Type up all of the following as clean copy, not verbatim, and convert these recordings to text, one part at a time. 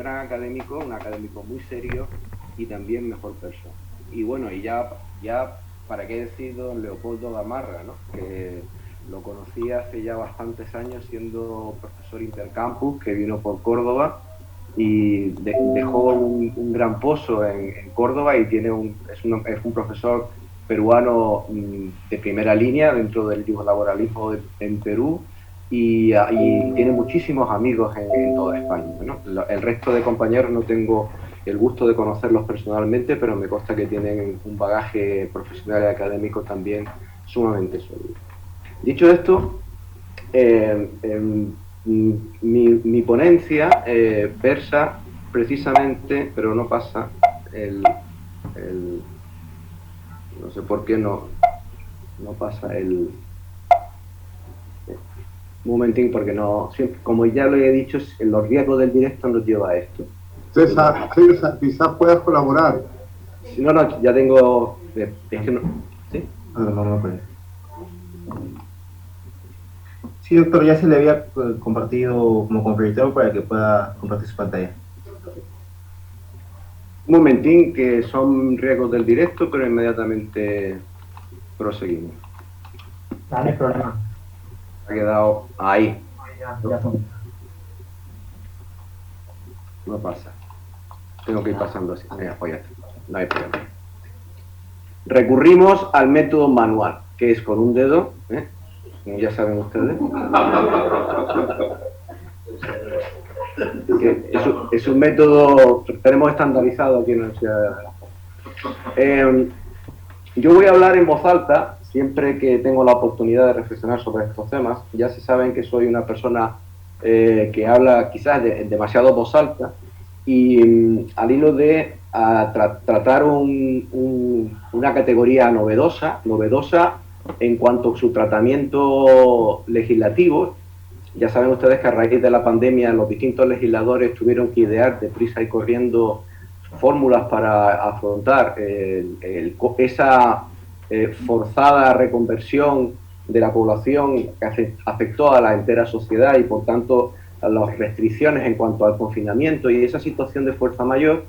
gran académico, un académico muy serio y también mejor persona. Y bueno, y ya para qué decir don Leopoldo Gamarra, ¿no? Que lo conocí hace ya bastantes años siendo profesor intercampus, que vino por Córdoba y dejó un gran pozo en Córdoba y es un profesor peruano de primera línea dentro del laboralismo en Perú y tiene muchísimos amigos en toda España, ¿no? El resto de compañeros no tengo el gusto de conocerlos personalmente, pero me consta que tienen un bagaje profesional y académico también sumamente sólido. Dicho esto, mi ponencia versa precisamente, pero no pasa el no sé por qué no pasa un momentín, porque no, siempre, como ya lo he dicho, los riesgos del directo nos lleva a esto. César, quizás puedas colaborar. Si no, no, ya tengo, es que no, ¿sí? No puede. Sí, doctor, ya se le había compartido como confirmador para que pueda compartir su pantalla. Un momentín, que son riesgos del directo, pero inmediatamente proseguimos. No hay problema. Ha quedado ahí. Ya son. No pasa. Tengo que ir pasando así. Pues ya está. No hay problema. Recurrimos al método manual, que es con un dedo, como ya saben ustedes. Es un método que tenemos estandarizado aquí en la Universidad de yo voy a hablar en voz alta siempre que tengo la oportunidad de reflexionar sobre estos temas. Ya se saben que soy una persona que habla quizás demasiado voz alta y al hilo de tratar una categoría novedosa en cuanto a su tratamiento legislativo. Ya saben ustedes que a raíz de la pandemia los distintos legisladores tuvieron que idear deprisa y corriendo fórmulas para afrontar esa forzada reconversión de la población que afectó a la entera sociedad y por tanto a las restricciones en cuanto al confinamiento y esa situación de fuerza mayor,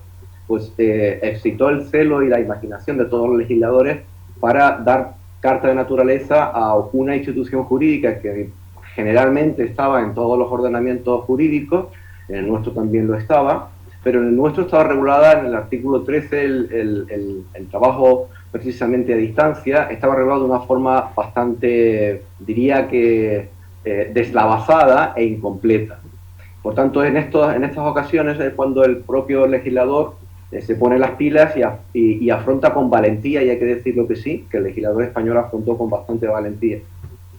pues excitó el celo y la imaginación de todos los legisladores para dar carta de naturaleza a una institución jurídica que generalmente estaba en todos los ordenamientos jurídicos, en el nuestro también lo estaba, pero en el nuestro estaba regulada en el artículo 13 el trabajo precisamente a distancia, estaba regulado de una forma bastante, diría que deslavazada e incompleta. Por tanto, en estas ocasiones es cuando el propio legislador se pone las pilas y afronta con valentía, y hay que decirlo que sí, que el legislador español afrontó con bastante valentía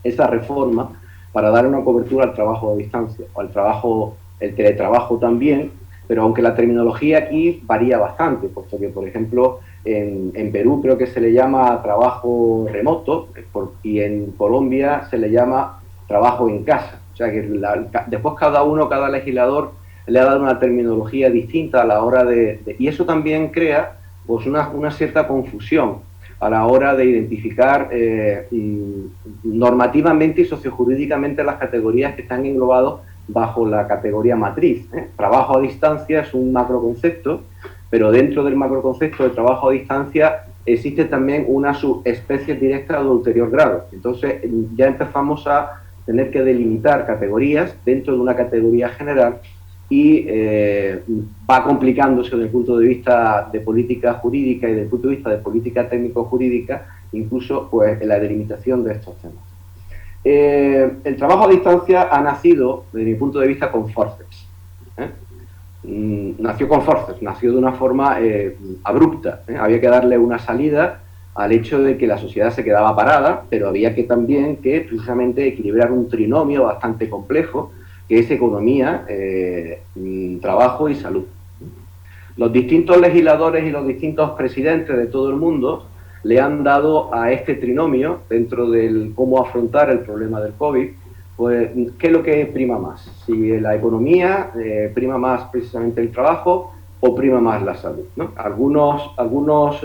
esa reforma para dar una cobertura al trabajo a distancia, o al trabajo, el teletrabajo también, pero aunque la terminología aquí varía bastante, puesto que, por ejemplo, en Perú creo que se le llama trabajo remoto y en Colombia se le llama trabajo en casa. O sea que después cada legislador le ha dado una terminología distinta a la hora y eso también crea pues una cierta confusión a la hora de identificar normativamente y sociojurídicamente las categorías que están englobadas bajo la categoría matriz. Trabajo a distancia es un macroconcepto, pero dentro del macroconcepto de trabajo a distancia existe también una subespecie directa de ulterior grado. Entonces ya empezamos a tener que delimitar categorías dentro de una categoría general y va complicándose desde el punto de vista de política jurídica y desde el punto de vista de política técnico-jurídica, incluso pues, en la delimitación de estos temas. El trabajo a distancia ha nacido, desde mi punto de vista, con forceps. Nació con forceps, nació de una forma abrupta. Había que darle una salida al hecho de que la sociedad se quedaba parada, pero había que también que precisamente equilibrar un trinomio bastante complejo, que es economía, trabajo y salud. Los distintos legisladores y los distintos presidentes de todo el mundo le han dado a este trinomio, dentro del cómo afrontar el problema del COVID, pues, ¿qué es lo que prima más? Si la economía prima más precisamente el trabajo o prima más la salud, ¿no? Algunos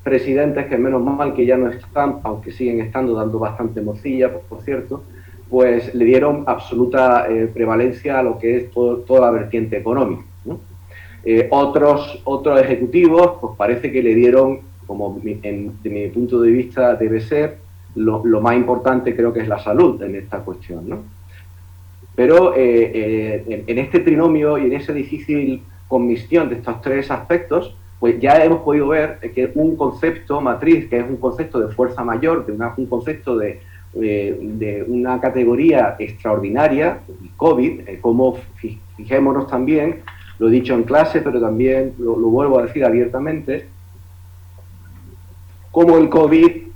presidentes, que menos mal que ya no están, aunque siguen estando dando bastante morcilla, por cierto, pues le dieron absoluta prevalencia a lo que es toda la vertiente económica, ¿no? Otros ejecutivos, pues parece que le dieron, como de mi punto de vista debe ser, lo más importante creo que es la salud en esta cuestión, ¿no? Pero en este trinomio y en esa difícil comisión de estos tres aspectos, pues ya hemos podido ver que un concepto matriz, que es un concepto de fuerza mayor, un concepto de una categoría extraordinaria, el COVID, como fijémonos también, lo he dicho en clase, pero también lo vuelvo a decir abiertamente, como el COVID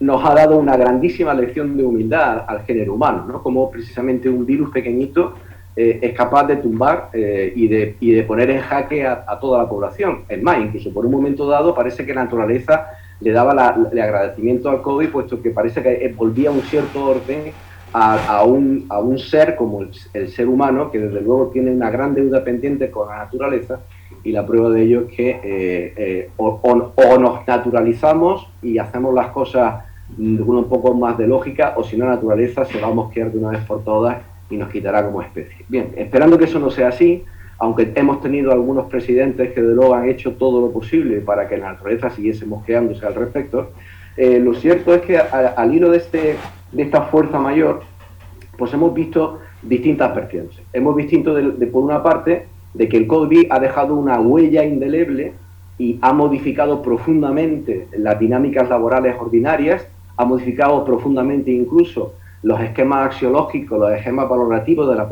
nos ha dado una grandísima lección de humildad al género humano, ¿no? Como precisamente un virus pequeñito es capaz de tumbar y de poner en jaque a toda la población. Es más, incluso por un momento dado parece que la naturaleza le daba el agradecimiento al COVID, puesto que parece que volvía un cierto orden a un ser como el ser humano, que desde luego tiene una gran deuda pendiente con la naturaleza, y la prueba de ello es que o nos naturalizamos y hacemos las cosas con un poco más de lógica, o si no, la naturaleza se va a mosquear de una vez por todas y nos quitará como especie. Bien, esperando que eso no sea así, aunque hemos tenido algunos presidentes que de luego han hecho todo lo posible para que la naturaleza siguiese mosqueándose al respecto, lo cierto es que al hilo de esta fuerza mayor, pues hemos visto distintas vertientes. Hemos visto, por una parte, de que el COVID ha dejado una huella indeleble y ha modificado profundamente las dinámicas laborales ordinarias, ha modificado profundamente incluso los esquemas axiológicos, los esquemas valorativos de la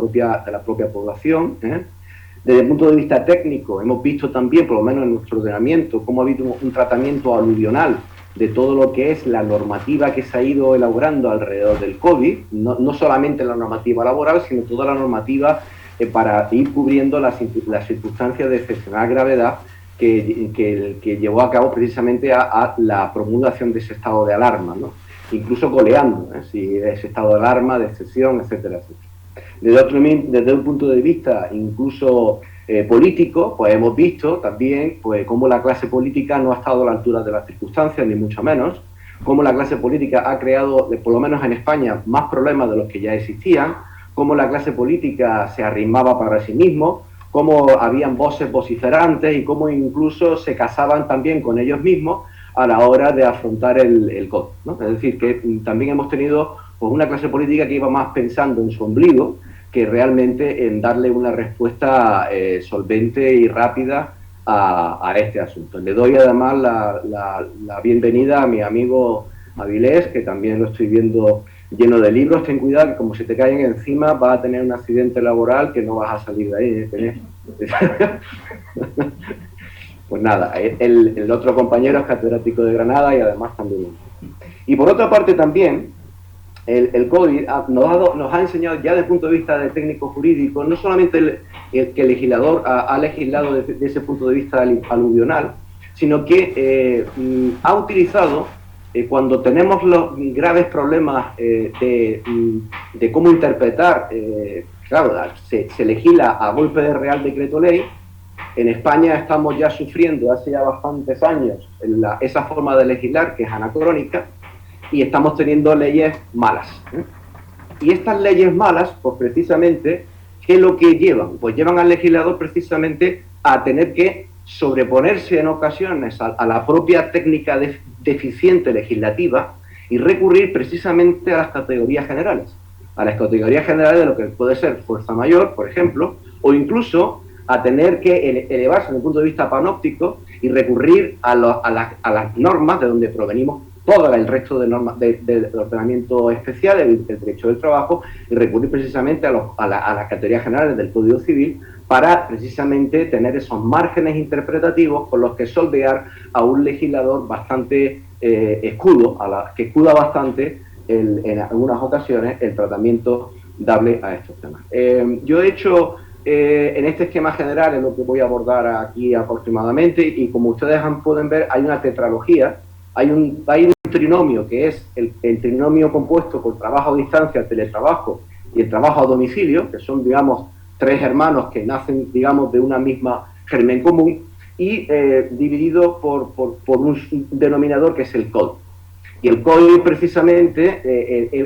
propia población. Desde el punto de vista técnico, hemos visto también, por lo menos en nuestro ordenamiento, cómo ha habido un tratamiento aluvional de todo lo que es la normativa que se ha ido elaborando alrededor del COVID, no solamente la normativa laboral, sino toda la normativa para ir cubriendo las circunstancias de excepcional gravedad que llevó a cabo precisamente a la promulgación de ese estado de alarma, ¿no? Incluso coleando, si ese estado de alarma, de excepción, etcétera, etcétera. Desde un punto de vista incluso político, pues hemos visto también pues, cómo la clase política no ha estado a la altura de las circunstancias, ni mucho menos, cómo la clase política ha creado, por lo menos en España, más problemas de los que ya existían, cómo la clase política se arrimaba para sí mismo, cómo habían voces vociferantes y cómo incluso se casaban también con ellos mismos a la hora de afrontar el COVID, ¿no? Es decir, que también hemos tenido pues, una clase política que iba más pensando en su ombligo que realmente en darle una respuesta solvente y rápida a este asunto. Le doy además la bienvenida a mi amigo Avilés, que también lo estoy viendo lleno de libros. Ten cuidado que como se te caen encima vas a tener un accidente laboral que no vas a salir de ahí, Pues nada, el otro compañero es catedrático de Granada y además también. Y por otra parte también, el COVID nos ha enseñado ya desde el punto de vista de técnico jurídico, no solamente que el legislador ha legislado desde ese punto de vista aluvional, sino que ha utilizado, cuando tenemos los graves problemas de cómo interpretar, claro, se legisla a golpe de Real Decreto Ley. En España estamos ya sufriendo hace ya bastantes años esa forma de legislar que es anacrónica y estamos teniendo leyes malas. Y estas leyes malas, pues precisamente, ¿qué es lo que llevan? Pues llevan al legislador precisamente a tener que sobreponerse en ocasiones a la propia técnica deficiente legislativa y recurrir precisamente a las categorías generales. A las categorías generales de lo que puede ser fuerza mayor, por ejemplo, o incluso a tener que elevarse desde el punto de vista panóptico y recurrir a las normas de donde provenimos todo el resto de normas del ordenamiento especial, el derecho del trabajo, y recurrir precisamente a las categorías generales del Código Civil para precisamente tener esos márgenes interpretativos con los que soldear a un legislador bastante escudo, que escuda bastante en algunas ocasiones el tratamiento dable a estos temas. Yo he hecho en este esquema general, es lo que voy a abordar aquí aproximadamente, y como ustedes pueden ver, hay una tetralogía, hay un trinomio que es el trinomio compuesto por trabajo a distancia, teletrabajo y el trabajo a domicilio, que son, digamos, tres hermanos que nacen, digamos, de una misma germen común, y dividido por un denominador que es el código. Y el código precisamente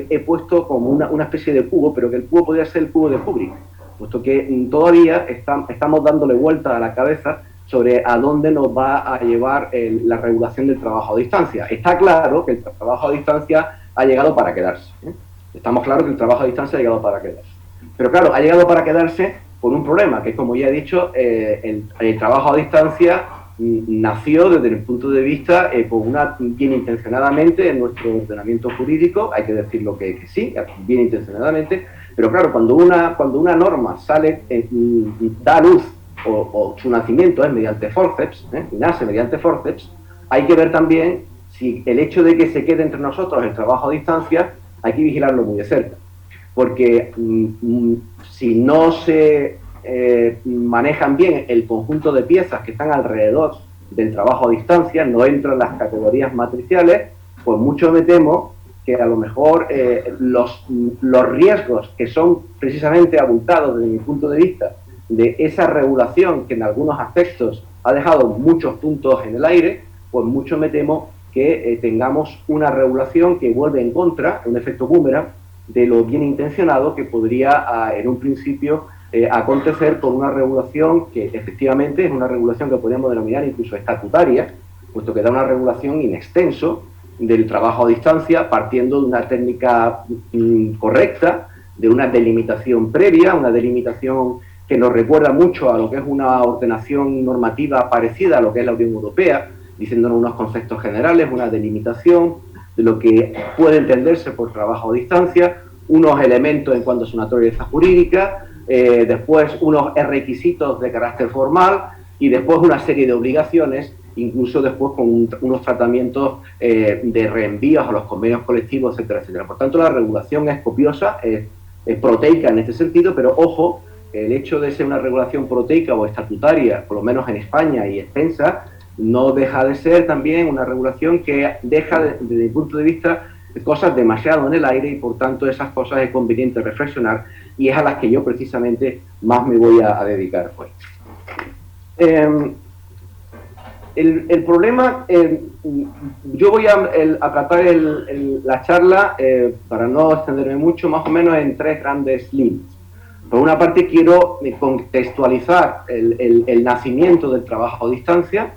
he puesto como una especie de cubo, pero que el cubo podría ser el cubo de Kubrick. puesto que todavía estamos dándole vuelta a la cabeza sobre a dónde nos va a llevar la regulación del trabajo a distancia. Está claro que el trabajo a distancia ha llegado para quedarse, ¿eh? Estamos claros que el trabajo a distancia ha llegado para quedarse. Pero claro, ha llegado para quedarse por un problema, que es, como ya he dicho, el trabajo a distancia nació desde el punto de vista, bien intencionadamente en nuestro ordenamiento jurídico, hay que decirlo que sí, bien intencionadamente, pero claro, cuando una norma sale, da a luz, o su nacimiento es mediante forceps, nace mediante forceps, hay que ver también si el hecho de que se quede entre nosotros el trabajo a distancia, hay que vigilarlo muy de cerca, porque si no se manejan bien el conjunto de piezas que están alrededor del trabajo a distancia, no entran las categorías matriciales, pues mucho me temo que a lo mejor los riesgos que son precisamente abultados desde mi punto de vista de esa regulación que en algunos aspectos ha dejado muchos puntos en el aire, pues mucho me temo que tengamos una regulación que vuelve en contra, un efecto boomerang, de lo bien intencionado que podría en un principio acontecer por una regulación que efectivamente es una regulación que podríamos denominar incluso estatutaria, puesto que da una regulación in extenso del trabajo a distancia, partiendo de una técnica correcta, de una delimitación previa, una delimitación que nos recuerda mucho a lo que es una ordenación normativa parecida a lo que es la Unión Europea, diciéndonos unos conceptos generales, una delimitación de lo que puede entenderse por trabajo a distancia, unos elementos en cuanto a su naturaleza jurídica, después unos requisitos de carácter formal y después una serie de obligaciones, incluso después con unos tratamientos de reenvíos a los convenios colectivos, etcétera, etcétera. Por tanto, la regulación es copiosa, es proteica en este sentido, pero ojo, el hecho de ser una regulación proteica o estatutaria, por lo menos en España y extensa, no deja de ser también una regulación que deja, desde mi punto de vista, cosas demasiado en el aire y por tanto esas cosas es conveniente reflexionar y es a las que yo precisamente más me voy a dedicar hoy. El problema, yo voy a tratar la charla, para no extenderme mucho, más o menos en tres grandes líneas. Por una parte quiero contextualizar el nacimiento del trabajo a distancia.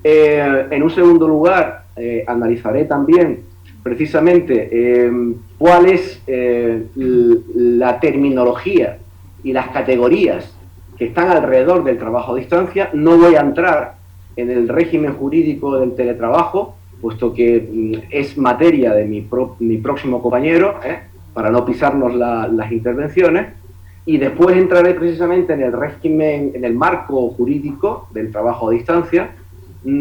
En un segundo lugar, analizaré también precisamente cuál es la terminología y las categorías que están alrededor del trabajo a distancia. No voy a entrar en el régimen jurídico del teletrabajo, puesto que es materia de mi próximo compañero, para no pisarnos las intervenciones, y después entraré precisamente en el régimen, en el marco jurídico del trabajo a distancia,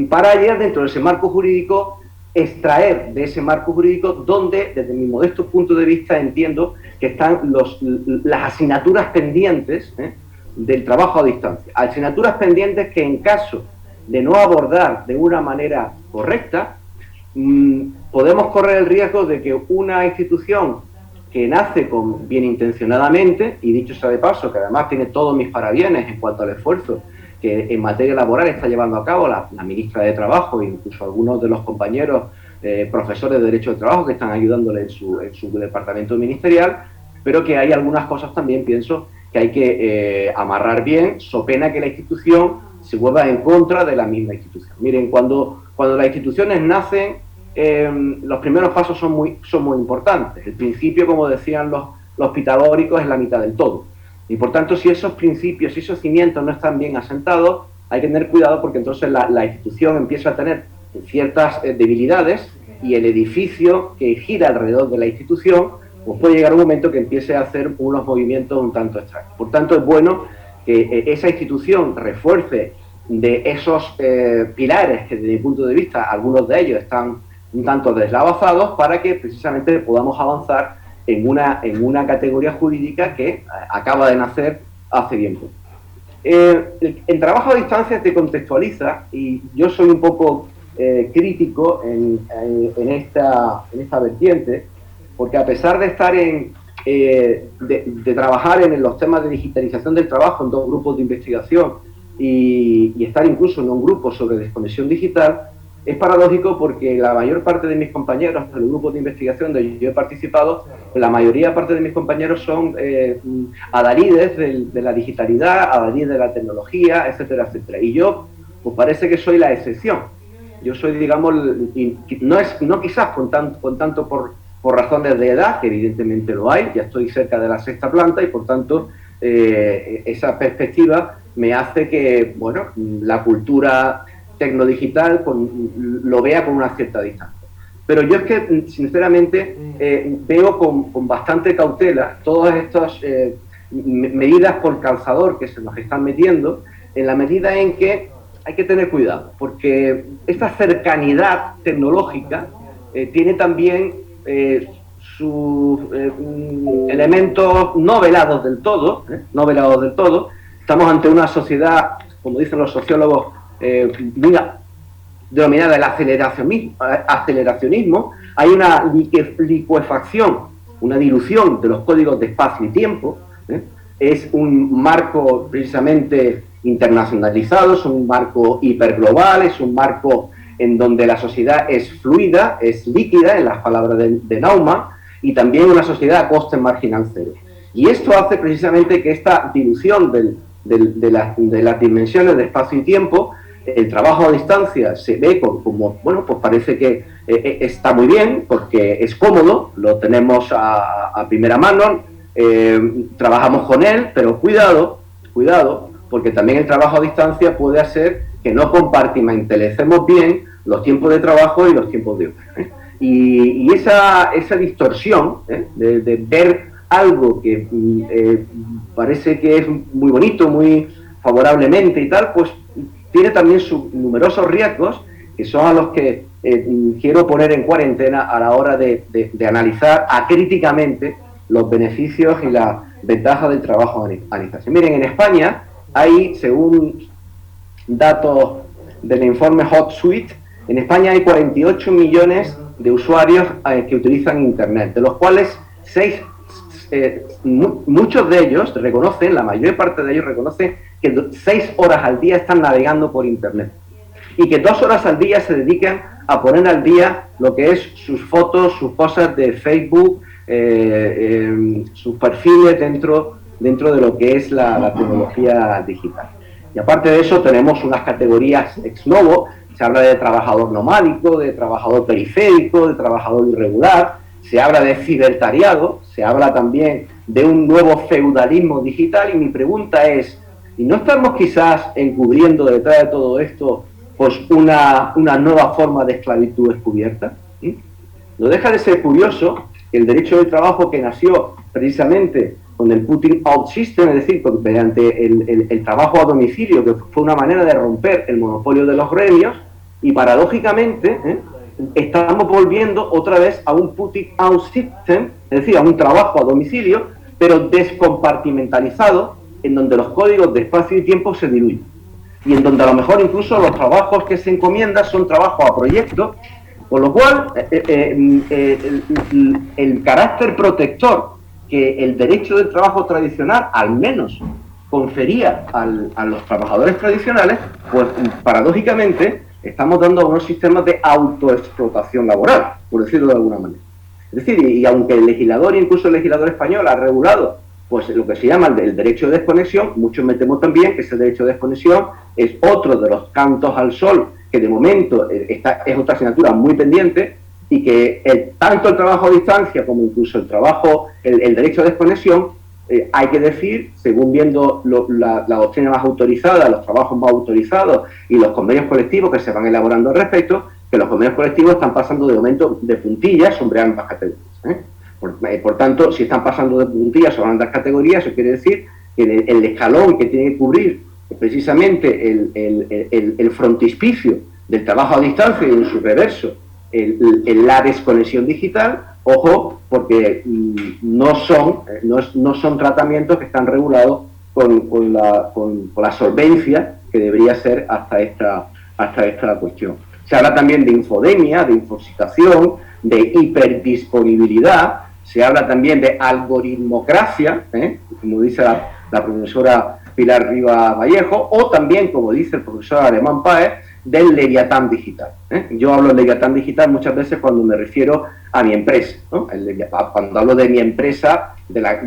para allá dentro de ese marco jurídico extraer de ese marco jurídico donde, desde mi modesto punto de vista, entiendo que están las asignaturas pendientes del trabajo a distancia. Asignaturas pendientes que en caso de no abordar de una manera correcta, podemos correr el riesgo de que una institución que nace bien intencionadamente, y dicho sea de paso, que además tiene todos mis parabienes en cuanto al esfuerzo que en materia laboral está llevando a cabo la ministra de Trabajo e incluso algunos de los compañeros profesores de Derecho del Trabajo que están ayudándole en su departamento ministerial, pero que hay algunas cosas también, pienso, que hay que amarrar bien, so pena que la institución se vuelva en contra de la misma institución. Miren, cuando las instituciones nacen, los primeros pasos son muy importantes. El principio, como decían los pitagóricos, es la mitad del todo. Y por tanto, si esos principios, si esos cimientos no están bien asentados, hay que tener cuidado porque entonces la institución empieza a tener ciertas debilidades y el edificio que gira alrededor de la institución pues puede llegar un momento que empiece a hacer unos movimientos un tanto extraños. Por tanto, es bueno que esa institución refuerce de esos pilares que desde mi punto de vista, algunos de ellos están un tanto deslavazados, para que precisamente podamos avanzar en una categoría jurídica que acaba de nacer hace bien poco. El trabajo a distancia te contextualiza, y yo soy un poco crítico en esta vertiente, porque a pesar de estar de trabajar en los temas de digitalización del trabajo en dos grupos de investigación y estar incluso en un grupo sobre desconexión digital, Es paradójico porque la mayor parte de mis compañeros, de los grupos de investigación donde yo he participado, la mayoría parte de mis compañeros son adalides de la digitalidad, adalides de la tecnología, etcétera, etcétera. Y yo, pues parece que soy la excepción. Yo soy, digamos, no quizás con tanto por razones de edad, que evidentemente lo hay, ya estoy cerca de la sexta planta y por tanto esa perspectiva me hace que, bueno, la cultura tecnodigital lo vea con una cierta distancia. Pero yo es que, sinceramente, veo con bastante cautela todas estas medidas por calzador que se nos están metiendo, en la medida en que hay que tener cuidado, porque esta cercanidad tecnológica tiene también sus elementos no velados del todo, no velados del todo. Estamos ante una sociedad, como dicen los sociólogos, denominada el aceleracionismo. Hay una licuefacción, una dilución de los códigos de espacio y tiempo. Es un marco precisamente internacionalizado, es un marco hiperglobal, es un marco en donde la sociedad es fluida, es líquida, en las palabras de Naumann, y también una sociedad a coste marginal cero. Y esto hace precisamente que esta dilución de las dimensiones de espacio y tiempo, el trabajo a distancia se ve como bueno, pues parece que está muy bien, porque es cómodo, lo tenemos a primera mano, trabajamos con él, pero cuidado, porque también el trabajo a distancia puede hacer que no compartimentecemos bien los tiempos de trabajo y los tiempos de ocio. Y esa distorsión de ver algo que parece que es muy bonito, muy favorablemente y tal, pues tiene también sus numerosos riesgos, que son a los que quiero poner en cuarentena a la hora de analizar acríticamente los beneficios y las ventajas del trabajo a distancia. Miren, en España hay, según datos del informe HotSuite, en España hay 48 millones de usuarios que utilizan Internet, de los cuales muchos de ellos reconocen, la mayor parte de ellos reconocen que 6 horas al día están navegando por Internet y que 2 horas al día se dedican a poner al día lo que es sus fotos, sus cosas de Facebook, sus perfiles dentro de lo que es la tecnología digital. Y aparte de eso tenemos unas categorías ex novo, se habla de trabajador nomádico, de trabajador periférico, de trabajador irregular, se habla de cibertariado, se habla también de un nuevo feudalismo digital, y mi pregunta es, ¿y no estamos quizás encubriendo detrás de todo esto pues una nueva forma de esclavitud descubierta? No deja de ser curioso que el derecho del trabajo, que nació precisamente con el Putting Out System, es decir, mediante el trabajo a domicilio, que fue una manera de romper el monopolio de los gremios, y paradójicamente estamos volviendo otra vez a un Putting Out System, es decir, a un trabajo a domicilio, pero descompartimentalizado, en donde los códigos de espacio y tiempo se diluyen, y en donde a lo mejor incluso los trabajos que se encomiendan son trabajos a proyectos, con lo cual el carácter protector que el derecho del trabajo tradicional al menos confería a los trabajadores tradicionales, pues paradójicamente estamos dando a unos sistemas de autoexplotación laboral, por decirlo de alguna manera. Es decir, y aunque el legislador, incluso el legislador español, ha regulado pues lo que se llama el derecho de desconexión, muchos me temo también que ese derecho de desconexión es otro de los cantos al sol que de momento es otra asignatura muy pendiente, y que tanto el trabajo a distancia como incluso el derecho de desconexión, hay que decir, según viendo la doctrina más autorizada, los trabajos más autorizados y los convenios colectivos que se van elaborando al respecto, que los convenios colectivos están pasando de momento de puntillas sobre ambas categorías. Por tanto, si están pasando de puntillas sobre ambas categorías, eso quiere decir que el escalón que tiene que cubrir precisamente el frontispicio del trabajo a distancia y en su reverso la desconexión digital, ojo, porque no son tratamientos que están regulados con la solvencia que debería ser hasta esta cuestión. Se habla también de infodemia, de infositación, de hiperdisponibilidad, se habla también de algoritmocracia, como dice la profesora Pilar Rivas Vallejo, o también, como dice el profesor Alemán Páez, del Leviatán digital. Yo hablo de Leviatán digital muchas veces cuando me refiero a mi empresa, ¿no? Cuando hablo de mi empresa, las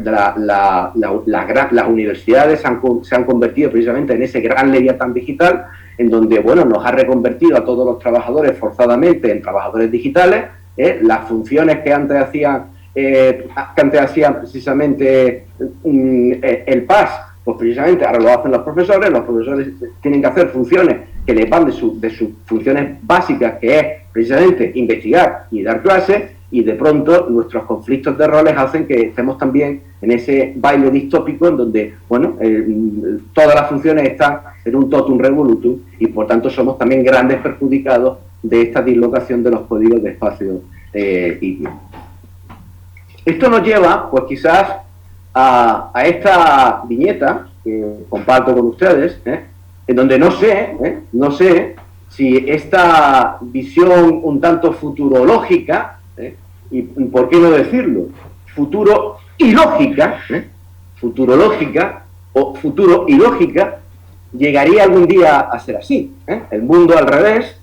universidades se han convertido precisamente en ese gran Leviatán digital, en donde, bueno, nos ha reconvertido a todos los trabajadores forzadamente en trabajadores digitales. Las funciones que antes hacían precisamente el PAS, pues precisamente ahora lo hacen los profesores tienen que hacer funciones que les van de sus funciones básicas, que es precisamente investigar y dar clases, y de pronto nuestros conflictos de roles hacen que estemos también en ese baile distópico en donde, bueno, todas las funciones están en un totum revolutum, y por tanto somos también grandes perjudicados de esta dislocación de los códigos de espacio y tiempo. Esto nos lleva, pues quizás, a esta viñeta que comparto con ustedes, en donde no sé si esta visión un tanto futurológica, y por qué no decirlo, futuro ilógica, futurológica o futuro ilógica, llegaría algún día a ser así, el mundo al revés,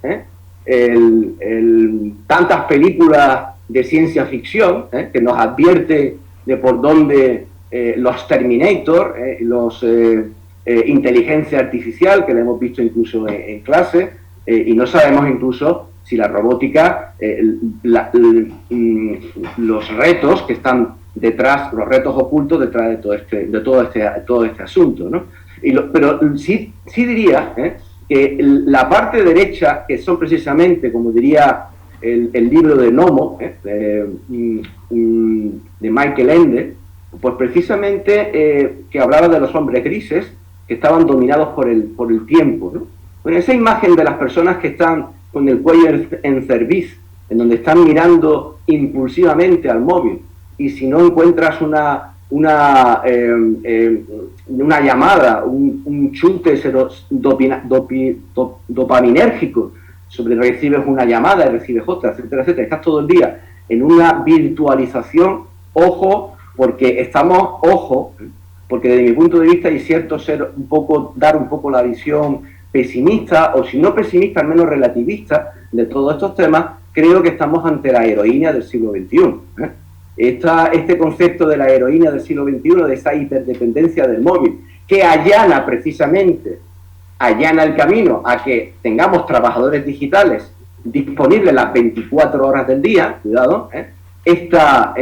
tantas películas de ciencia ficción que nos advierte de por dónde los Terminator, inteligencia artificial, que la hemos visto incluso en clase, y no sabemos incluso si la robótica, los retos que están detrás, los retos ocultos detrás de todo este asunto, ¿no? Pero sí diría que la parte derecha, que son precisamente, como diría el libro de Nomo, de Michael Ende, pues precisamente que hablaba de los hombres grises que estaban dominados por el tiempo, ¿no? Bueno, esa imagen de las personas que están con el cuello en cerviz, en donde están mirando impulsivamente al móvil, y si no encuentras una llamada, un chute dopaminérgico, recibes una llamada y recibes otra, etcétera, etcétera. Estás todo el día en una virtualización, porque desde mi punto de vista es cierto dar un poco la visión pesimista, o si no pesimista, al menos relativista, de todos estos temas. Creo que estamos ante la heroína del siglo XXI. Este concepto de la heroína del siglo XXI, de esa hiperdependencia del móvil, que allana el camino a que tengamos trabajadores digitales disponibles las 24 horas del día, cuidado, esta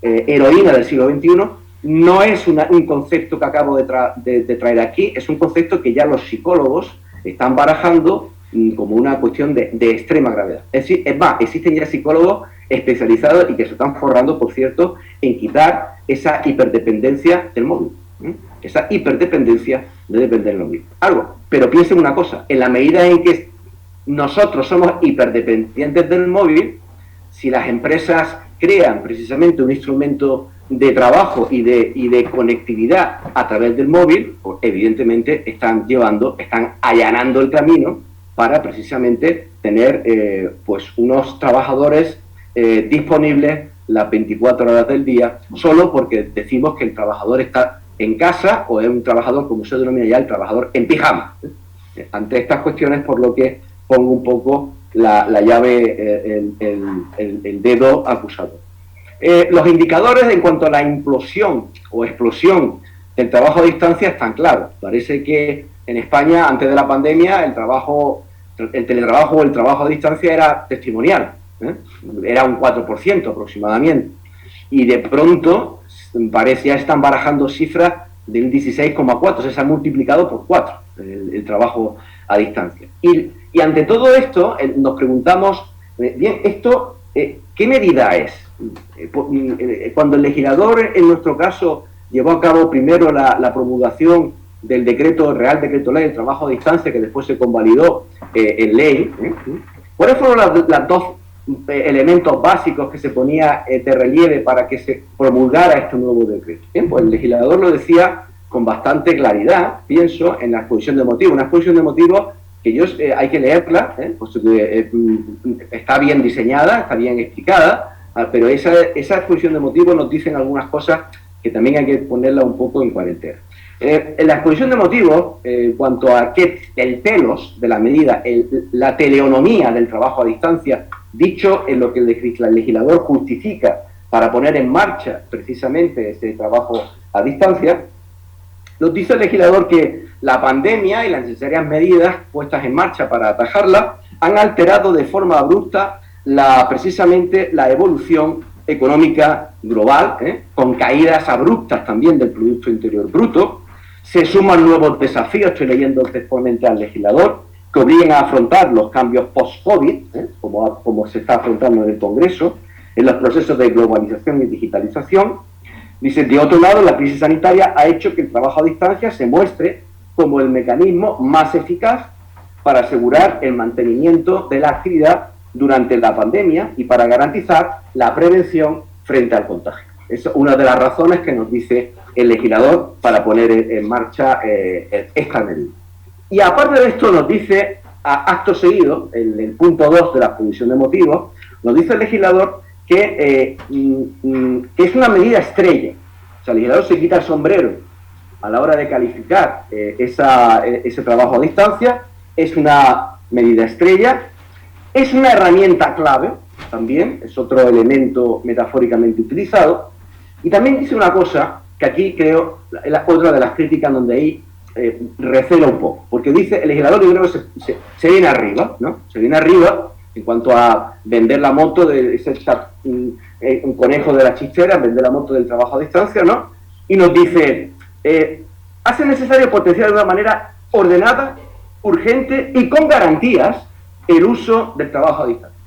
heroína del siglo XXI no es un concepto que acabo de traer aquí, es un concepto que ya los psicólogos están barajando como una cuestión de extrema gravedad. Es más, existen ya psicólogos especializados y que se están forrando, por cierto, en quitar esa hiperdependencia del móvil. Esa hiperdependencia de depender del móvil. Pero piensen una cosa, en la medida en que nosotros somos hiperdependientes del móvil, si las empresas crean precisamente un instrumento de trabajo y de conectividad a través del móvil, pues evidentemente están allanando el camino para precisamente tener pues unos trabajadores disponibles las 24 horas del día, solo porque decimos que el trabajador está en casa, o es un trabajador, como se denomina ya, el trabajador en pijama. Ante estas cuestiones, por lo que pongo un poco la llave, el dedo acusador. Los indicadores en cuanto a la implosión o explosión del trabajo a distancia están claros. Parece que en España, antes de la pandemia, el teletrabajo o el trabajo a distancia era testimonial, era un 4% aproximadamente, y de pronto ya están barajando cifras de un 16,4, se ha multiplicado por 4 el trabajo a distancia. Y ante todo esto nos preguntamos, bien, esto, ¿qué medida es? Cuando el legislador, en nuestro caso, llevó a cabo primero la promulgación del Real Decreto Ley del trabajo a distancia, que después se convalidó en ley, ¿cuáles fueron las dos elementos básicos que se ponía de relieve para que se promulgara este nuevo decreto? Bien, pues el legislador lo decía con bastante claridad, pienso, en la exposición de motivos. Una exposición de motivos que hay que leerla, puesto que está bien diseñada, está bien explicada, pero esa exposición de motivos nos dicen algunas cosas que también hay que ponerla un poco en cuarentena. En la exposición de motivos, en cuanto a que el telos de la medida, la teleonomía del trabajo a distancia, dicho en lo que el legislador justifica para poner en marcha precisamente ese trabajo a distancia, nos dice el legislador que la pandemia y las necesarias medidas puestas en marcha para atajarla han alterado de forma abrupta precisamente la evolución económica global, con caídas abruptas también del Producto Interior Bruto. Se suman nuevos desafíos, estoy leyendo textualmente al legislador, que obligan a afrontar los cambios post-COVID, como se está afrontando en el Congreso, en los procesos de globalización y digitalización. Dice, de otro lado, la crisis sanitaria ha hecho que el trabajo a distancia se muestre como el mecanismo más eficaz para asegurar el mantenimiento de la actividad durante la pandemia y para garantizar la prevención frente al contagio. Es una de las razones que nos dice el legislador para poner en marcha esta medida. Y aparte de esto nos dice, acto seguido, en el punto 2 de la exposición de motivos, nos dice el legislador que es una medida estrella. O sea, el legislador se quita el sombrero a la hora de calificar ese trabajo a distancia. Es una medida estrella, es una herramienta clave también, es otro elemento metafóricamente utilizado. Y también dice una cosa que aquí creo es otra de las críticas donde ahí recelo un poco, porque dice el legislador, yo creo que se viene arriba, ¿no? Se viene arriba en cuanto a vender la moto de ese un conejo de la chistera, vender la moto del trabajo a distancia, ¿no? Y nos dice, hace necesario potenciar de una manera ordenada, urgente y con garantías el uso del trabajo a distancia.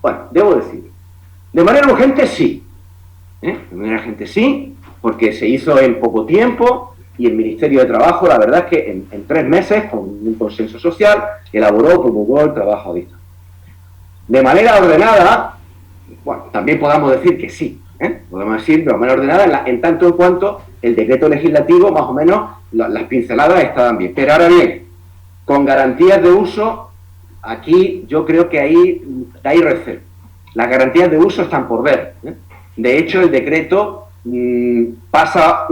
Bueno, debo decir, de manera urgente sí, de manera urgente sí, porque se hizo en poco tiempo y el Ministerio de Trabajo, la verdad es que en 3 meses, con un consenso social, elaboró, promulgó el trabajo a distancia. De manera ordenada, bueno, también podamos decir que sí, podemos decir de manera ordenada en tanto en cuanto el decreto legislativo, más o menos, las pinceladas estaban bien. Pero ahora bien, con garantías de uso, aquí yo creo que hay recelo. Las garantías de uso están por ver. De hecho, el decreto pasa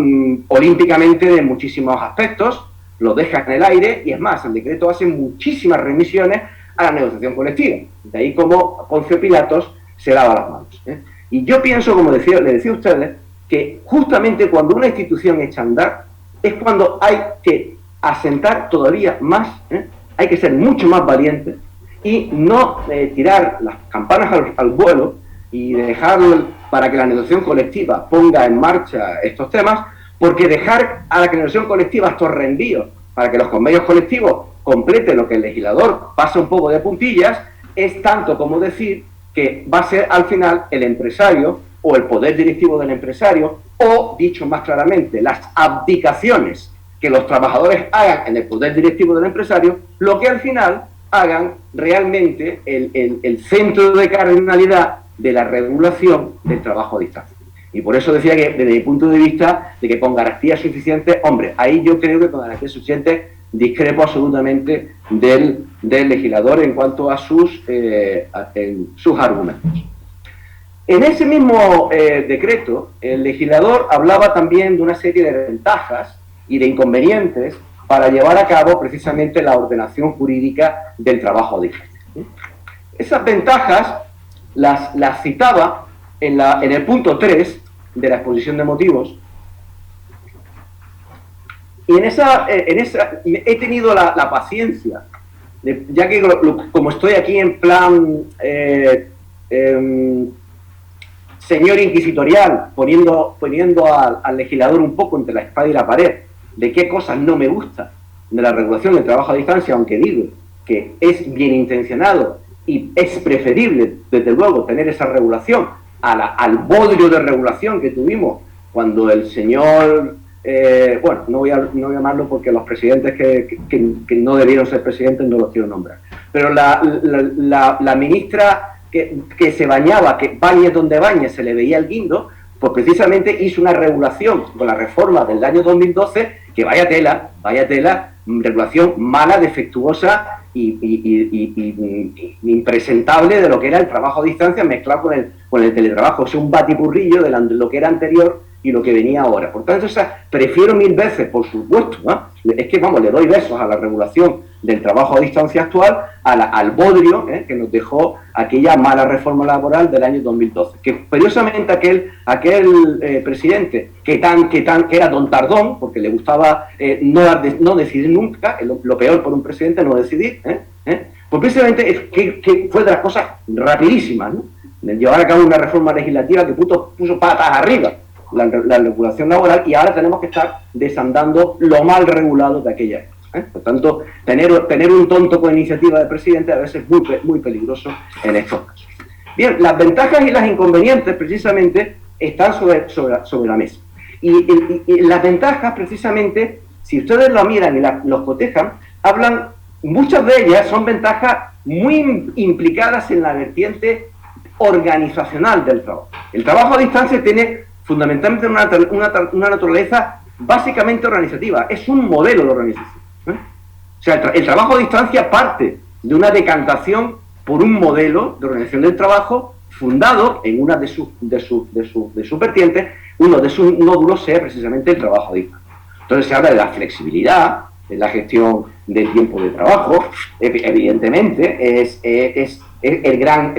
olímpicamente de muchísimos aspectos, lo deja en el aire, y es más, el decreto hace muchísimas remisiones a la negociación colectiva. De ahí como Poncio Pilatos se lava las manos. Y yo pienso, como le decía a ustedes, que justamente cuando una institución echa a andar, es cuando hay que asentar todavía más, hay que ser mucho más valientes y no tirar las campanas al vuelo y dejarlo para que la negociación colectiva ponga en marcha estos temas, porque dejar a la negociación colectiva estos reenvíos para que los convenios colectivos completen lo que el legislador pasa un poco de puntillas, es tanto como decir que va a ser al final el empresario o el poder directivo del empresario, o, dicho más claramente, las abdicaciones que los trabajadores hagan en el poder directivo del empresario, lo que al final hagan realmente el centro de cardinalidad de la regulación del trabajo a distancia. Y por eso decía que, desde mi punto de vista, de que con garantías suficientes, hombre, ahí yo creo que con garantías suficientes discrepo absolutamente del legislador en cuanto a sus argumentos. En ese mismo decreto, el legislador hablaba también de una serie de ventajas y de inconvenientes para llevar a cabo precisamente la ordenación jurídica del trabajo a distancia. Esas ventajas las citaba en el punto 3 de la exposición de motivos, y en esa he tenido la paciencia, ya que como estoy aquí en plan señor inquisitorial, poniendo al legislador un poco entre la espada y la pared, de qué cosas no me gustan de la regulación del trabajo a distancia, aunque digo que es bien intencionado y es preferible, desde luego, tener esa regulación al bodrio de regulación que tuvimos cuando el señor, bueno, no voy a llamarlo porque los presidentes que no debieron ser presidentes no los quiero nombrar, pero la ministra que se bañaba, que bañe donde bañe, se le veía el guindo, pues precisamente hizo una regulación con la reforma del año 2012, que vaya tela, regulación mala, defectuosa y impresentable de lo que era el trabajo a distancia mezclado con el teletrabajo. Es un batipurrillo de lo que era anterior y lo que venía ahora. Por tanto, prefiero 1000 veces, por supuesto, ¿no? Es que, vamos, le doy besos a la regulación del trabajo a distancia actual, al bodrio que nos dejó aquella mala reforma laboral del año 2012. Que, curiosamente, aquel presidente que era don Tardón, porque le gustaba no decidir nunca, lo peor por un presidente, no decidir, pues precisamente es que fue de las cosas rapidísimas, ¿no? De llevar a cabo una reforma legislativa que puso patas arriba la regulación laboral, y ahora tenemos que estar desandando lo mal regulado de aquella época. Por tanto, tener un tonto con iniciativa de presidente a veces es muy peligroso en estos casos. Bien, las ventajas y las inconvenientes precisamente están sobre la mesa. Y las ventajas, precisamente, si ustedes lo miran y los cotejan, muchas de ellas son ventajas muy implicadas en la vertiente organizacional del trabajo. El trabajo a distancia tiene fundamentalmente una naturaleza básicamente organizativa, es un modelo de organización. O sea, el trabajo a distancia parte de una decantación por un modelo de organización del trabajo fundado en una de sus vertientes. Uno de sus nódulos sea precisamente el trabajo a distancia. Entonces se habla de la flexibilidad, de la gestión del tiempo de trabajo. Evidentemente es el gran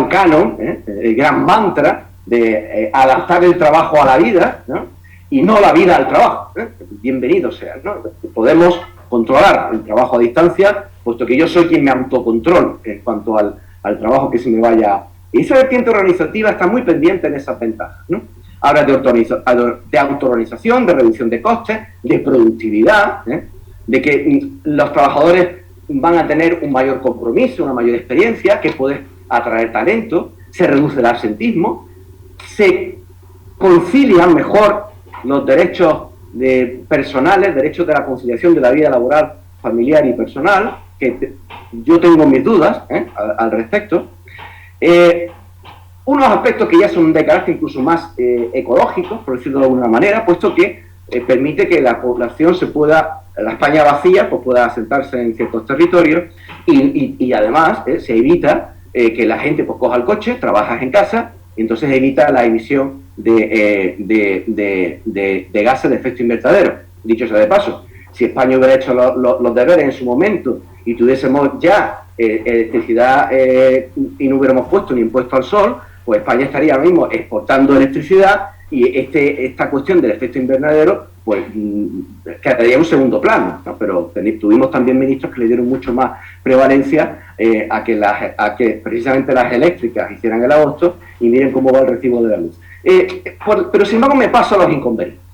canon, el gran mantra de adaptar el trabajo a la vida, ¿no? Y no la vida al trabajo. Bienvenido sea, ¿no? Podemos controlar el trabajo a distancia, puesto que yo soy quien me autocontrolo en cuanto al trabajo que se me vaya. Y esa vertiente organizativa está muy pendiente en esas ventajas, ¿no? Habla de autoorganización, de reducción de costes, de productividad, de que los trabajadores van a tener un mayor compromiso, una mayor experiencia, que puede atraer talento, se reduce el absentismo, se concilian mejor los derechos personales, derechos de la conciliación de la vida laboral, familiar y personal, que yo tengo mis dudas al respecto. Unos aspectos que ya son de carácter incluso más ecológico, por decirlo de alguna manera, puesto que permite que la población la España vacía, pues pueda asentarse en ciertos territorios, y además se evita que la gente pues coja el coche, trabaja en casa, y entonces evita la emisión de gases de efecto invernadero. Dicho sea de paso, si España hubiera hecho los deberes en su momento y tuviésemos ya electricidad y no hubiéramos puesto ni impuesto al sol, pues España estaría ahora mismo exportando electricidad, y esta cuestión del efecto invernadero pues quedaría en un segundo plano, ¿no? Pero tuvimos también ministros que le dieron mucho más prevalencia a que precisamente las eléctricas hicieran el agosto, y miren cómo va el recibo de la luz. Pero sin embargo me paso a los inconvenientes,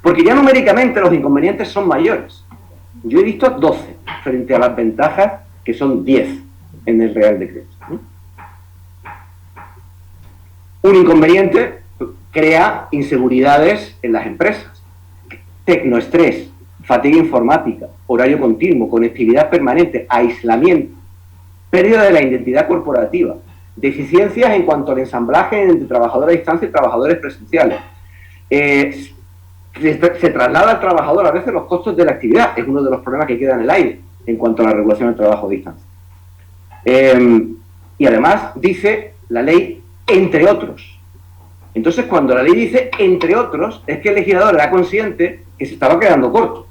porque ya numéricamente los inconvenientes son mayores. Yo he visto 12 frente a las ventajas, que son 10 en el Real Decreto, ¿no? Un inconveniente crea inseguridades en las empresas, tecnoestrés, fatiga informática, horario continuo, conectividad permanente, aislamiento, pérdida de la identidad corporativa, deficiencias en cuanto al ensamblaje entre trabajadores a distancia y trabajadores presenciales. Se traslada al trabajador a veces los costos de la actividad, es uno de los problemas que queda en el aire en cuanto a la regulación del trabajo a distancia. Y además dice la ley, entre otros. Entonces, cuando la ley dice entre otros, es que el legislador era consciente que se estaba quedando corto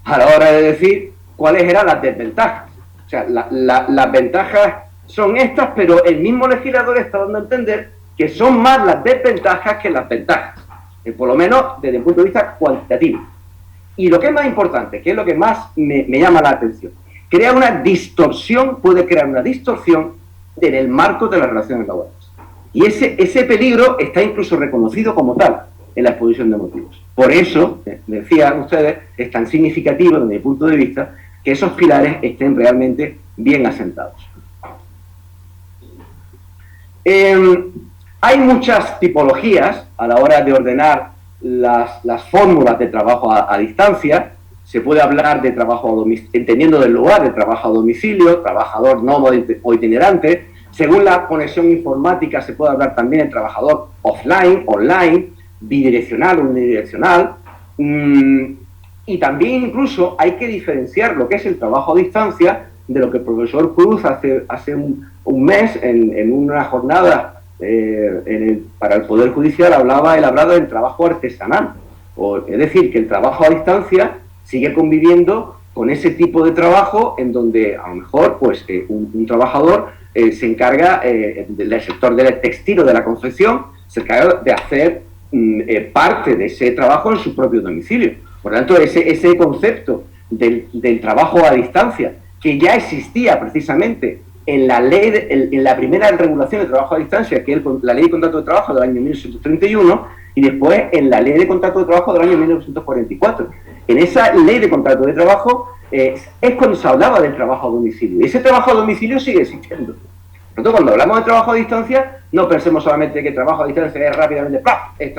a la hora de decir cuáles eran las desventajas. O sea, las ventajas son estas, pero el mismo legislador está dando a entender que son más las desventajas que las ventajas, por lo menos desde el punto de vista cuantitativo. Y lo que es más importante, que es lo que más me llama la atención, puede crear una distorsión en el marco de las relaciones laborales. Y ese peligro está incluso reconocido como tal en la exposición de motivos. Por eso, decían ustedes, es tan significativo desde mi punto de vista que esos pilares estén realmente bien asentados. Hay muchas tipologías a la hora de ordenar las fórmulas de trabajo a distancia. Se puede hablar de trabajo a domicilio, entendiendo del lugar, de trabajo a domicilio, trabajador nómada o itinerante. Según la conexión informática se puede hablar también de trabajador offline, online, bidireccional o unidireccional. Y también incluso hay que diferenciar lo que es el trabajo a distancia de lo que el profesor Cruz hace un mes en una jornada para el Poder Judicial él hablaba del trabajo artesanal, es decir, que el trabajo a distancia sigue conviviendo con ese tipo de trabajo en donde a lo mejor pues, un trabajador se encarga del sector del textil o de la confección, se encarga de hacer parte de ese trabajo en su propio domicilio. Por lo tanto, ese concepto del trabajo a distancia, que ya existía precisamente en la ley, en la primera regulación de trabajo a distancia, que es la ley de contrato de trabajo del año 1931, y después en la ley de contrato de trabajo del año 1944. En esa ley de contrato de trabajo es cuando se hablaba del trabajo a domicilio. Y ese trabajo a domicilio sigue existiendo. Por lo tanto, cuando hablamos de trabajo a distancia, no pensemos solamente que trabajo a distancia es rápidamente, ¡plaf!, es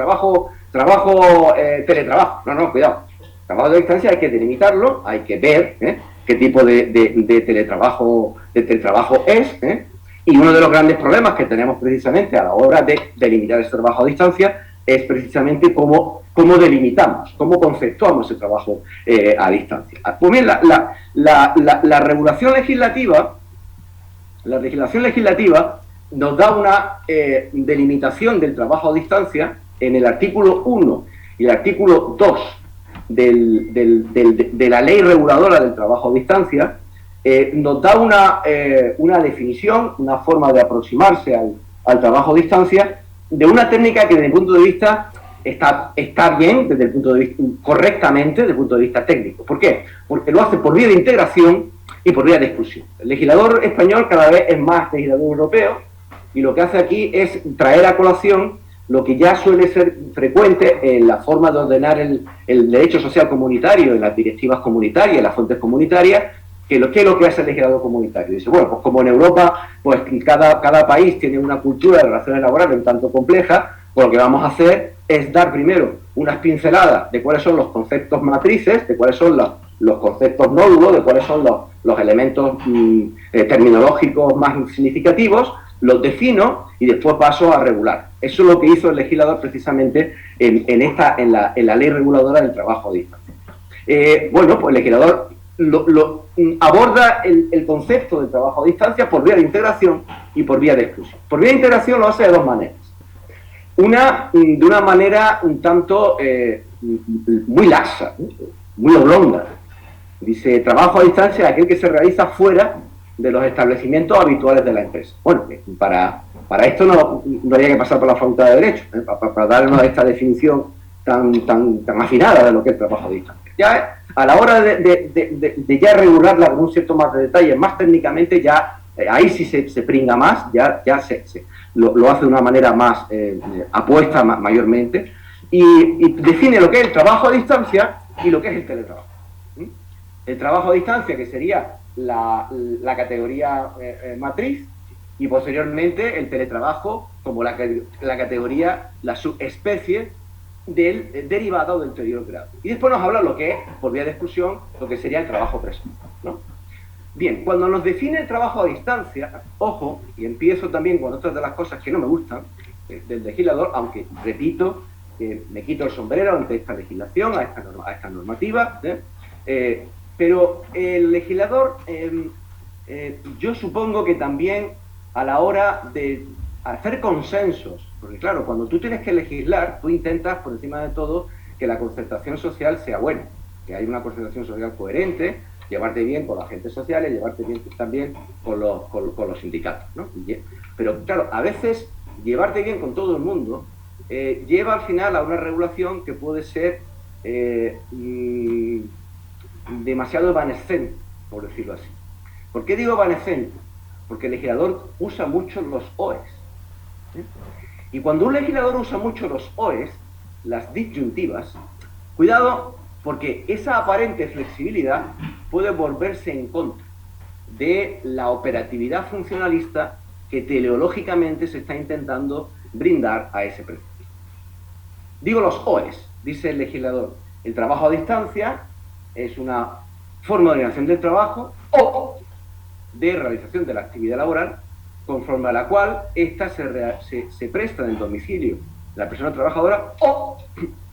teletrabajo. No, cuidado. Trabajo a distancia hay que delimitarlo, hay que ver qué tipo de teletrabajo es. Y uno de los grandes problemas que tenemos precisamente a la hora de delimitar ese trabajo a distancia es precisamente cómo delimitamos, cómo conceptuamos ese trabajo a distancia. Pues bien, la regulación legislativa, la legislación legislativa nos da una delimitación del trabajo a distancia en el artículo 1 y el artículo 2 de la ley reguladora del trabajo a distancia. Nos da una definición, una forma de aproximarse al trabajo a distancia, de una técnica que desde el punto de vista está bien, desde el punto de vista, correctamente desde el punto de vista técnico. ¿Por qué? Porque lo hace por vía de integración y por vía de exclusión. El legislador español cada vez es más legislador europeo, y lo que hace aquí es traer a colación lo que ya suele ser frecuente en la forma de ordenar el derecho social comunitario, en las directivas comunitarias, en las fuentes comunitarias. ¿Qué es lo que hace el legislador comunitario? Dice, bueno, pues como en Europa, pues cada país tiene una cultura de relaciones laborales un tanto compleja, pues lo que vamos a hacer es dar primero unas pinceladas de cuáles son los conceptos matrices, de cuáles son los conceptos nódulos, de cuáles son los elementos terminológicos más significativos, los defino y después paso a regular. Eso es lo que hizo el legislador precisamente en la ley reguladora del trabajo a distancia. Bueno, pues el legislador aborda el concepto del trabajo a distancia por vía de integración y por vía de exclusión. Por vía de integración lo hace de dos maneras. Una, de una manera un tanto muy laxa, muy oblonga. Dice, trabajo a distancia es aquel que se realiza fuera de los establecimientos habituales de la empresa. Bueno, para esto no habría que pasar por la Facultad de Derecho, para darnos esta definición tan afinada de lo que es trabajo a distancia. Ya a la hora de ya regularla con un cierto más de detalle, más técnicamente, ya ahí sí se pringa más, ya lo hace de una manera más apuesta mayormente, y define lo que es el trabajo a distancia y lo que es el teletrabajo. El trabajo a distancia, que sería la categoría matriz, y posteriormente el teletrabajo como la categoría, la subespecie del derivado del anterior grado. Y después nos habla lo que es, por vía de exclusión, lo que sería el trabajo presencial, ¿no? Bien, cuando nos define el trabajo a distancia, ojo, y empiezo también con otras de las cosas que no me gustan del legislador, aunque, repito, me quito el sombrero ante esta legislación, a esta normativa, pero el legislador, yo supongo que también a la hora de hacer consensos, porque claro, cuando tú tienes que legislar, tú intentas, por encima de todo, que la concertación social sea buena, que haya una concertación social coherente, llevarte bien con los agentes sociales, llevarte bien también con los sindicatos, ¿no? Pero claro, a veces llevarte bien con todo el mundo lleva al final a una regulación que puede ser demasiado evanescente, por decirlo así. ¿Por qué digo evanescente? Porque el legislador usa mucho los OEs. Y cuando un legislador usa mucho los OEs, las disyuntivas, cuidado, porque esa aparente flexibilidad puede volverse en contra de la operatividad funcionalista que teleológicamente se está intentando brindar a ese precepto. Digo los OEs, dice el legislador. El trabajo a distancia es una forma de organización del trabajo o de realización de la actividad laboral, conforme a la cual ésta se presta en el domicilio de la persona trabajadora o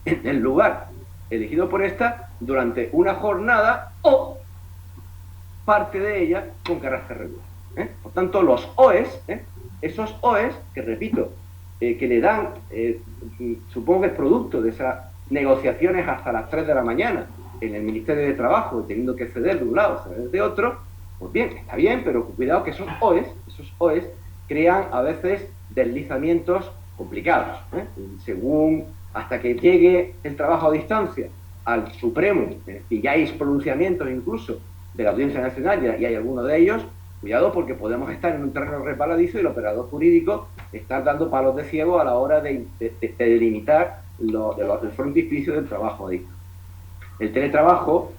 en el lugar elegido por ésta durante una jornada o parte de ella con carácter regular. Por tanto, los OEs esos OEs, que repito, que le dan, supongo que es producto de esas negociaciones hasta las 3 de la mañana en el Ministerio de Trabajo, teniendo que ceder de un lado, ceder de otro, pues bien, está bien, pero cuidado que esos OEs crean a veces deslizamientos complicados, según hasta que llegue el trabajo a distancia al Supremo, y ya hay pronunciamientos incluso de la Audiencia Nacional, y hay algunos de ellos, cuidado porque podemos estar en un terreno resbaladizo y el operador jurídico está dando palos de ciego a la hora de delimitar el frontispicio del trabajo a distancia. El teletrabajo,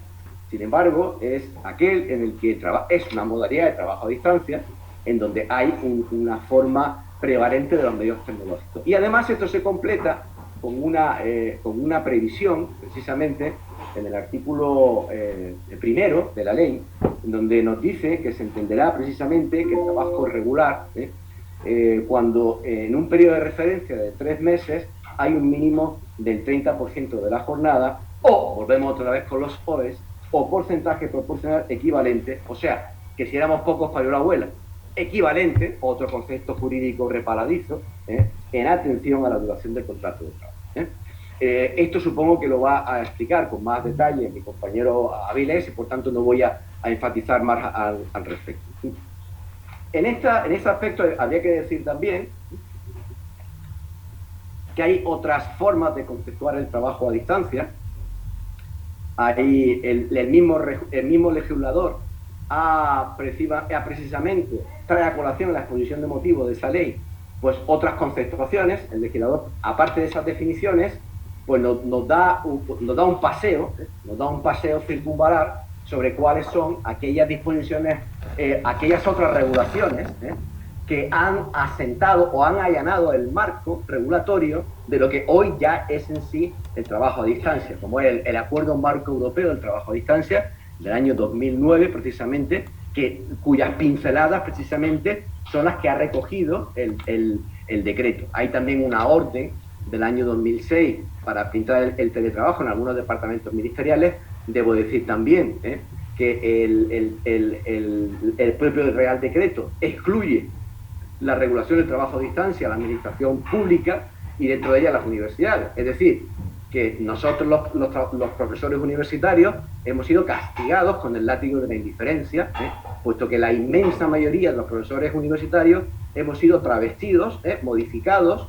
sin embargo, es aquel en el que es una modalidad de trabajo a distancia en donde hay una forma prevalente de los medios tecnológicos. Y además esto se completa con una previsión, precisamente, en el artículo primero de la ley, donde nos dice que se entenderá precisamente que el trabajo regular, cuando en un periodo de referencia de 3 meses hay un mínimo del 30% de la jornada, o, volvemos otra vez con los OEs, o porcentaje proporcional equivalente, o sea, que si éramos pocos parió la abuela, equivalente, otro concepto jurídico repaladizo, en atención a la duración del contrato de trabajo. Esto supongo que lo va a explicar con más detalle mi compañero Avilés y por tanto no voy a enfatizar más al respecto. En ese aspecto habría que decir también que hay otras formas de conceptuar el trabajo a distancia. Ahí el mismo legislador precisamente trae a colación la exposición de motivos de esa ley pues otras conceptuaciones. El legislador, aparte de esas definiciones, pues nos da un paseo circunvalar sobre cuáles son aquellas disposiciones, aquellas otras regulaciones que han asentado o han allanado el marco regulatorio de lo que hoy ya es en sí el trabajo a distancia, como es el Acuerdo Marco Europeo del Trabajo a Distancia del año 2009, precisamente, cuyas pinceladas precisamente son las que ha recogido el decreto. Hay también una orden del año 2006 para pintar el teletrabajo en algunos departamentos ministeriales. Debo decir también que el propio Real Decreto excluye la regulación del trabajo a distancia a la administración pública y dentro de ella las universidades. Es decir, que nosotros los profesores universitarios hemos sido castigados con el látigo de la indiferencia, puesto que la inmensa mayoría de los profesores universitarios hemos sido travestidos, modificados,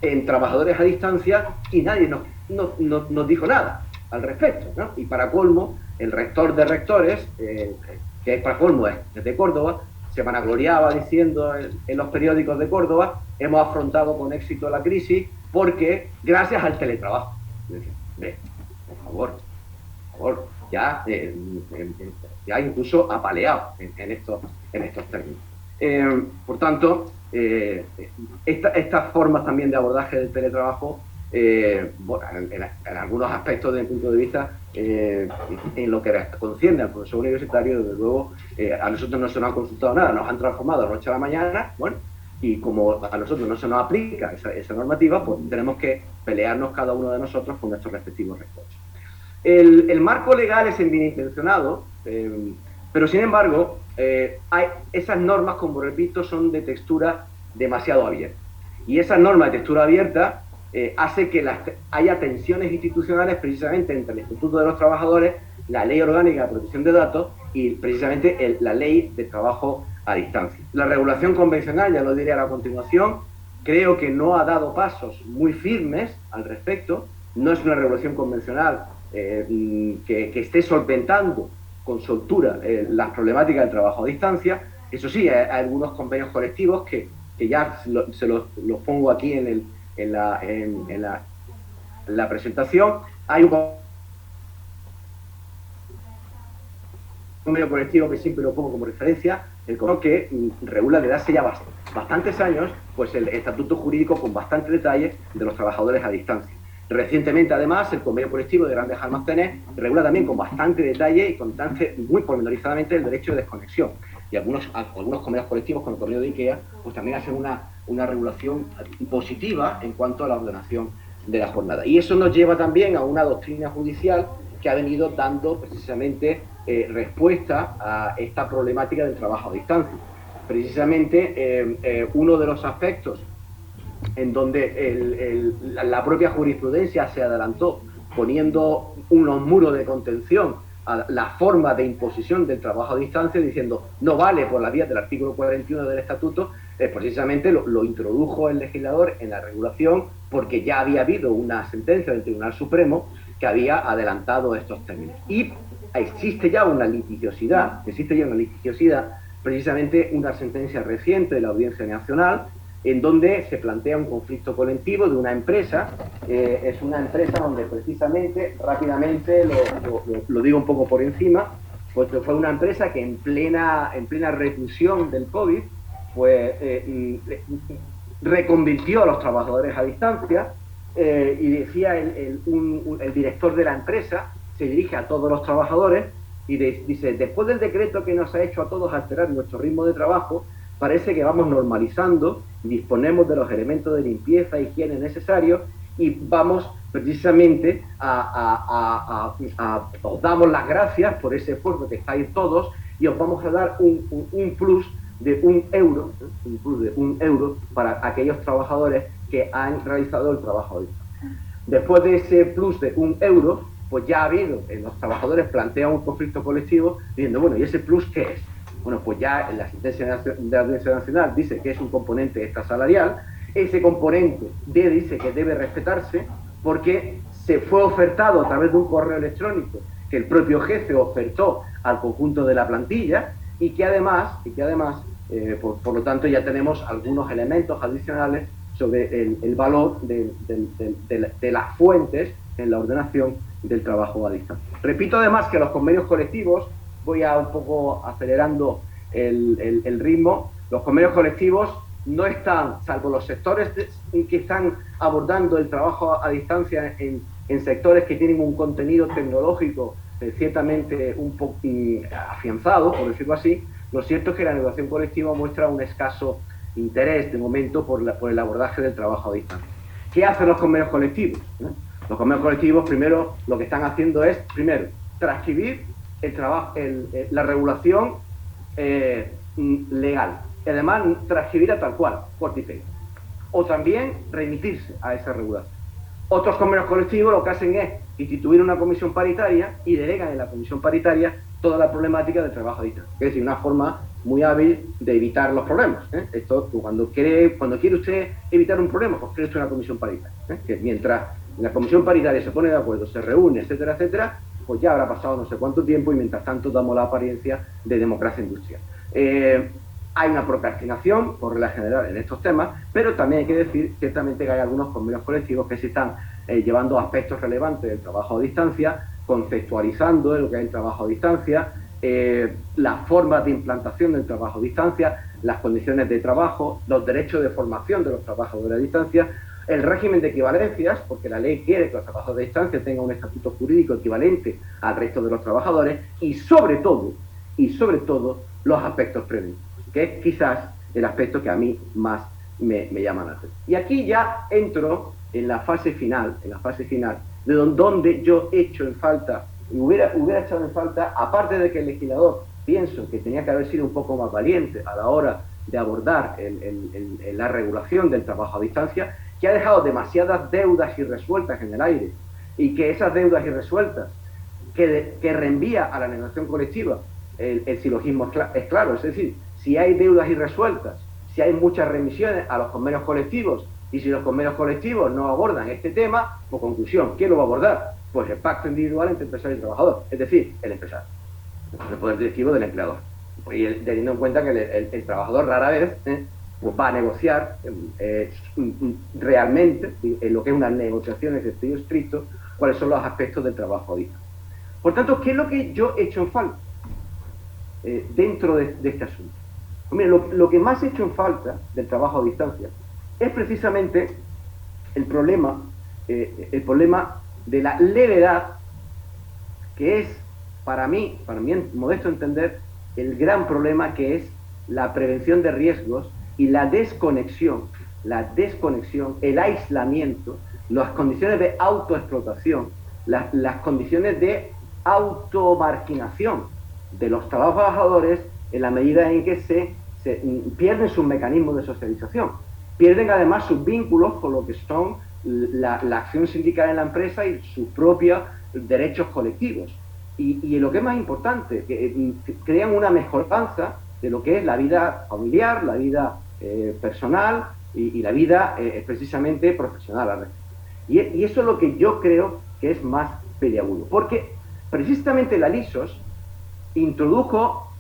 en trabajadores a distancia y nadie nos dijo nada al respecto, ¿no? Y para colmo, el rector de rectores, que es para colmo es de Córdoba, se vanagloriaba diciendo en los periódicos de Córdoba: hemos afrontado con éxito la crisis porque gracias al teletrabajo. Por favor, ya incluso apaleado en estos términos. Por tanto, estas formas también de abordaje del teletrabajo, bueno, en algunos aspectos desde mi punto de vista, en lo que concierne al profesor universitario, desde luego, a nosotros no se nos ha consultado nada, nos han transformado de la noche a la mañana, bueno, y como a nosotros no se nos aplica esa normativa, pues tenemos que pelearnos cada uno de nosotros con nuestros respectivos rectores. El marco legal es bien intencionado, pero sin embargo, esas normas, como repito, son de textura demasiado abierta. Y esas normas de textura abierta hace que haya tensiones institucionales precisamente entre el Estatuto de los Trabajadores, la Ley Orgánica de Protección de Datos y precisamente la Ley de Trabajo a Distancia. La regulación convencional, ya lo diré a continuación, creo que no ha dado pasos muy firmes al respecto. No es una regulación convencional que esté solventando con soltura las problemáticas del trabajo a distancia. Eso sí, hay algunos convenios colectivos que ya se los pongo aquí en la presentación. Hay un convenio colectivo que siempre lo pongo como referencia, el convenio que regula desde hace ya bastantes años pues el estatuto jurídico con bastante detalle de los trabajadores a distancia. Recientemente, además, el convenio colectivo de grandes almacenes regula también con bastante detalle y muy pormenorizadamente el derecho de desconexión. Y algunos convenios colectivos, con el convenio de IKEA, pues también hacen una regulación positiva en cuanto a la ordenación de la jornada. Y eso nos lleva también a una doctrina judicial que ha venido dando precisamente respuesta a esta problemática del trabajo a distancia. precisamente uno de los aspectos en donde la propia jurisprudencia se adelantó poniendo unos muros de contención a la forma de imposición del trabajo a distancia, diciendo no vale por la vía del artículo 41 del Estatuto, precisamente lo introdujo el legislador en la regulación porque ya había habido una sentencia del Tribunal Supremo que había adelantado estos términos. Y existe ya una litigiosidad, precisamente una sentencia reciente de la Audiencia Nacional, en donde se plantea un conflicto colectivo de una empresa. Es una empresa donde precisamente, rápidamente, lo digo un poco por encima, pues fue una empresa que en plena reclusión del COVID, pues reconvirtió a los trabajadores a distancia, y decía el director de la empresa, se dirige a todos los trabajadores y dice, después del decreto que nos ha hecho a todos alterar nuestro ritmo de trabajo, parece que vamos normalizando, disponemos de los elementos de limpieza e higiene necesarios y vamos precisamente os damos las gracias por ese esfuerzo que estáis todos y os vamos a dar un plus de €1 para aquellos trabajadores que han realizado el trabajo hoy. Después de ese plus de €1, pues ya ha habido, los trabajadores plantean un conflicto colectivo diciendo, bueno, ¿y ese plus qué es? Bueno, pues ya en la sentencia de la Audiencia Nacional dice que es un componente extra salarial. Ese componente dice que debe respetarse porque se fue ofertado a través de un correo electrónico que el propio jefe ofertó al conjunto de la plantilla y que además por lo tanto, ya tenemos algunos elementos adicionales sobre el valor de las fuentes en la ordenación del trabajo a distancia. Repito además que los convenios colectivos, voy a un poco acelerando el ritmo, los convenios colectivos no están, salvo los sectores que están abordando el trabajo a distancia en sectores que tienen un contenido tecnológico ciertamente un poco afianzado, por decirlo así. Lo cierto es que la negociación colectiva muestra un escaso interés de momento por el abordaje del trabajo a distancia. ¿Qué hacen los convenios colectivos? Los convenios colectivos, primero, lo que están haciendo es, primero, transcribir la regulación legal. Y además, transcribirla tal cual, corte y pega. O también remitirse a esa regulación. Otros convenios colectivos lo que hacen es instituir una comisión paritaria y delegan en la comisión paritaria toda la problemática del trabajo a distancia. Es decir, una forma muy hábil de evitar los problemas. Esto, cuando quiere usted evitar un problema, pues crea usted una comisión paritaria. Que mientras la comisión paritaria se pone de acuerdo, se reúne, etcétera, etcétera, pues ya habrá pasado no sé cuánto tiempo y mientras tanto damos la apariencia de democracia industrial. Hay una procrastinación, por regla general, en estos temas, pero también hay que decir ciertamente que hay algunos convenios colectivos que se están llevando aspectos relevantes del trabajo a distancia, conceptualizando lo que es el trabajo a distancia, las formas de implantación del trabajo a distancia, las condiciones de trabajo, los derechos de formación de los trabajadores a distancia, el régimen de equivalencias, porque la ley quiere que los trabajadores a distancia tengan un estatuto jurídico equivalente al resto de los trabajadores y sobre todo, los aspectos preventivos, que es quizás el aspecto que a mí más me llama la atención. Y aquí ya entro en la fase final, de donde yo echo en falta, y hubiera echado en falta, aparte de que el legislador, pienso que tenía que haber sido un poco más valiente a la hora de abordar la regulación del trabajo a distancia, que ha dejado demasiadas deudas irresueltas en el aire, y que esas deudas irresueltas, que reenvía a la negociación colectiva, el silogismo es claro, es decir, si hay deudas irresueltas, si hay muchas remisiones a los convenios colectivos, y si los convenios colectivos no abordan este tema, por conclusión, ¿quién lo va a abordar? Pues el pacto individual entre empresario y trabajador, es decir, el empresario, el poder directivo del empleador. Y teniendo en cuenta que el trabajador rara vez pues va a negociar realmente, en lo que es una negociación en sentido estricto, cuáles son los aspectos del trabajo a distancia. Por tanto, ¿qué es lo que yo he hecho en falta dentro de este asunto? Pues mire, lo que más he hecho en falta del trabajo a distancia es precisamente el problema de la levedad, que es, para mí, en modesto entender, el gran problema, que es la prevención de riesgos y la desconexión, el aislamiento, las condiciones de autoexplotación, las condiciones de automarginación de los trabajadores en la medida en que se pierden sus mecanismos de socialización, pierden además sus vínculos con lo que son la acción sindical en la empresa y sus propios derechos colectivos. Y lo que es más importante, que crean una mejoranza de lo que es la vida familiar, la vida personal y la vida precisamente profesional. Y eso es lo que yo creo que es más peliagudo, porque precisamente la LISOS introdujo,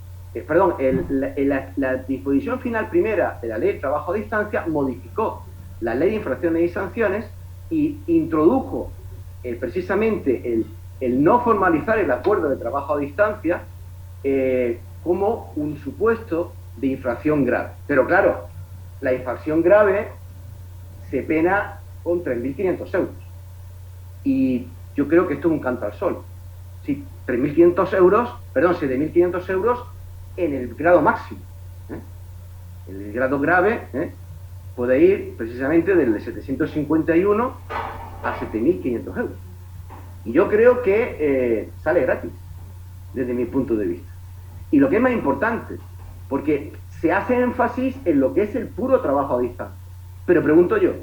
la disposición final primera de la Ley de Trabajo a Distancia modificó la Ley de Infracciones y Sanciones y introdujo precisamente el no formalizar el acuerdo de trabajo a distancia como un supuesto de infracción grave. Pero claro, la infracción grave se pena con 3.500 euros. Y yo creo que esto es un canto al sol. Sí, 3.500 euros, perdón, 7.500 euros en el grado máximo. En el grado grave puede ir precisamente del de 751 a 7.500 euros. Y yo creo que sale gratis, desde mi punto de vista. Y lo que es más importante, porque se hace énfasis en lo que es el puro trabajo a distancia. Pero pregunto yo,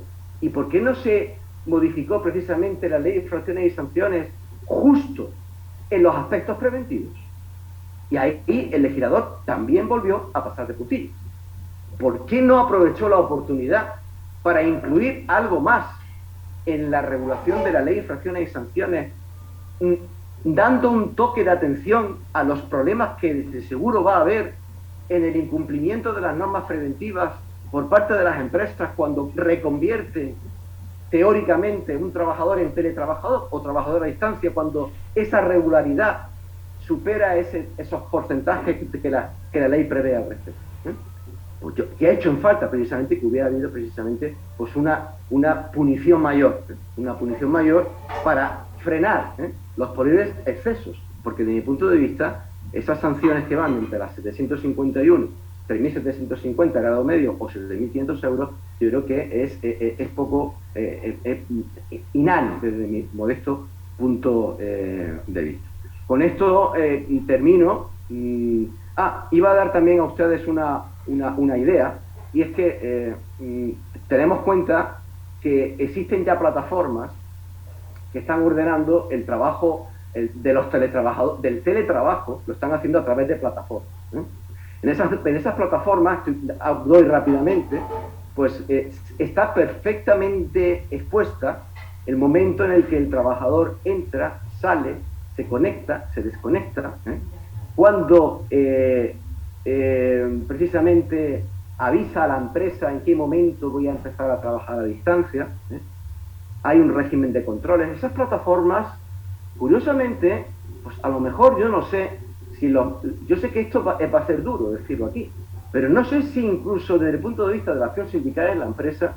¿y por qué no se modificó precisamente la Ley de Infracciones y Sanciones justo en los aspectos preventivos? Y ahí el legislador también volvió a pasar de puntillas. ¿Por qué no aprovechó la oportunidad para incluir algo más en la regulación de la Ley de Infracciones y Sanciones, dando un toque de atención a los problemas que de seguro va a haber en el incumplimiento de las normas preventivas por parte de las empresas cuando reconvierten teóricamente un trabajador en teletrabajador o trabajador a distancia, cuando esa regularidad supera esos porcentajes que la ley prevé al respecto? Pues que ha hecho en falta precisamente que hubiera habido precisamente pues una punición mayor para frenar los posibles excesos, porque desde mi punto de vista esas sanciones que van entre las 751, 3.750 grado medio o 7.500 euros, yo creo que es poco inane desde mi modesto punto de vista. Con esto termino. Iba a dar también a ustedes una idea, y es que tenemos cuenta que existen ya plataformas que están ordenando el trabajo de los teletrabajadores, del teletrabajo, lo están haciendo a través de plataformas. En esas plataformas, doy rápidamente, pues está perfectamente expuesta el momento en el que el trabajador entra, sale, se conecta, se desconecta, cuando precisamente avisa a la empresa en qué momento voy a empezar a trabajar a distancia. Hay un régimen de controles. Esas plataformas, curiosamente, pues a lo mejor yo no sé si yo sé que esto va a ser duro decirlo aquí, pero no sé si incluso desde el punto de vista de la acción sindical en la empresa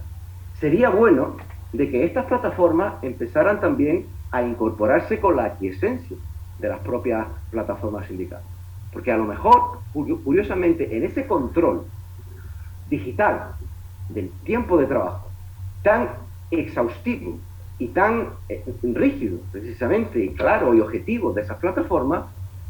sería bueno de que estas plataformas empezaran también a incorporarse con la aquiescencia de las propias plataformas sindicales. Porque a lo mejor, curiosamente, en ese control digital del tiempo de trabajo, tan exhaustivo y tan rígido, precisamente, y claro y objetivo de esas plataformas,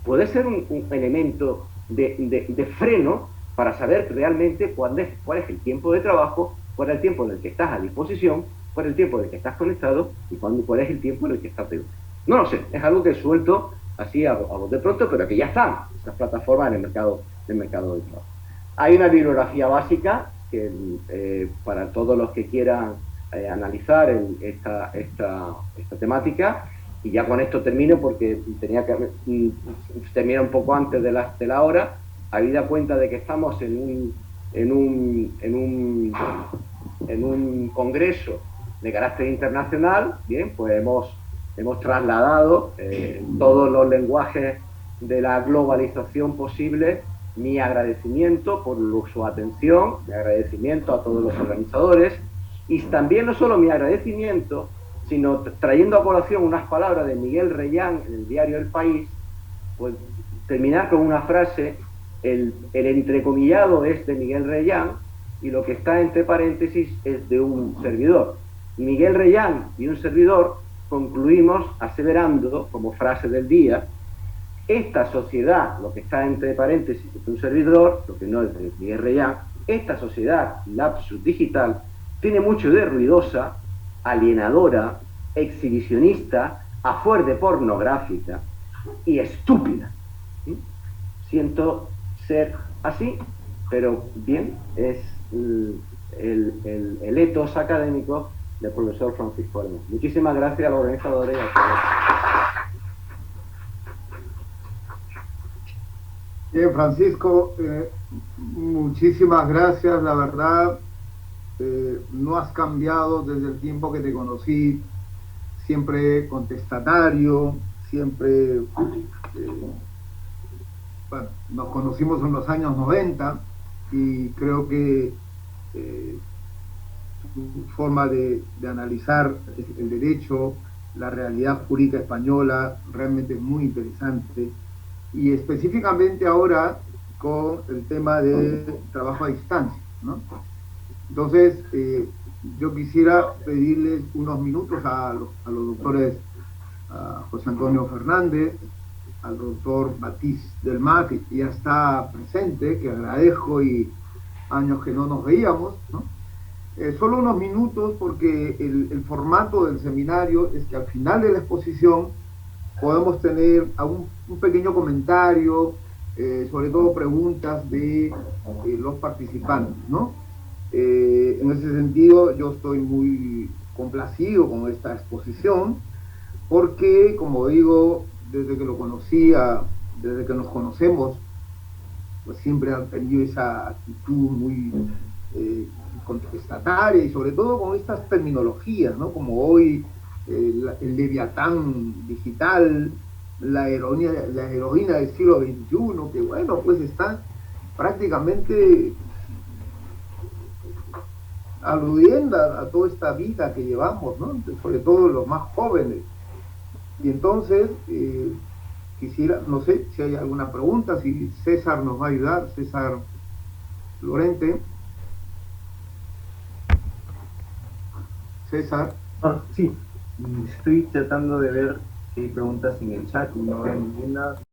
puede ser un elemento de freno para saber realmente cuál es el tiempo de trabajo, cuál es el tiempo en el que estás a disposición, cuál es el tiempo en el que estás conectado y cuál es el tiempo en el que estás de uso. No lo sé, es algo que suelto así a voz de pronto, pero que ya están esas plataformas en el mercado del trabajo. Hay una bibliografía básica que para todos los que quieran analizar esta temática, y ya con esto termino porque tenía que terminar un poco antes de la hora, habida cuenta de que estamos en un congreso de carácter internacional. Bien, pues hemos trasladado todos los lenguajes de la globalización posible. Mi agradecimiento por su atención, mi agradecimiento a todos los organizadores, y también no solo mi agradecimiento, sino trayendo a colación unas palabras de Miguel Reyán en el diario El País, pues terminar con una frase. El entrecomillado es de Miguel Reyán y lo que está entre paréntesis es de un servidor. Miguel Reyán y un servidor concluimos aseverando, como frase del día, esta sociedad, lo que está entre paréntesis es un servidor, lo que no es de IRA, esta sociedad lapsus digital tiene mucho de ruidosa, alienadora, exhibicionista, a fuerte pornográfica y estúpida. ¿Sí? Siento ser así, pero bien, es el ethos académico del profesor Francisco Armas. Muchísimas gracias a los organizadores y a todos. Bien, Francisco, muchísimas gracias, la verdad, no has cambiado desde el tiempo que te conocí, siempre contestatario, siempre, bueno, nos conocimos en los años 90 y creo que tu forma de analizar el derecho, la realidad jurídica española, realmente es muy interesante. Y específicamente ahora con el tema de trabajo a distancia, ¿no? Entonces, yo quisiera pedirles unos minutos a los doctores a José Antonio Fernández, al doctor Batiz del MAC, que ya está presente, que agradezco y años que no nos veíamos, ¿no? Solo unos minutos porque el formato del seminario es que al final de la exposición podemos tener un pequeño comentario, sobre todo preguntas de los participantes, ¿no? En ese sentido, yo estoy muy complacido con esta exposición, porque, como digo, desde que lo conocía, desde que nos conocemos, pues siempre han tenido esa actitud muy contestataria y sobre todo con estas terminologías, ¿no? Como hoy el leviatán digital, la heroína del siglo XXI, que bueno, pues está prácticamente aludiendo a toda esta vida que llevamos, ¿no? Sobre todo los más jóvenes. Y entonces, quisiera, no sé si hay alguna pregunta, si César nos va a ayudar, César Lorente. César. Sí, estoy tratando de ver si hay preguntas en el chat y no veo ninguna.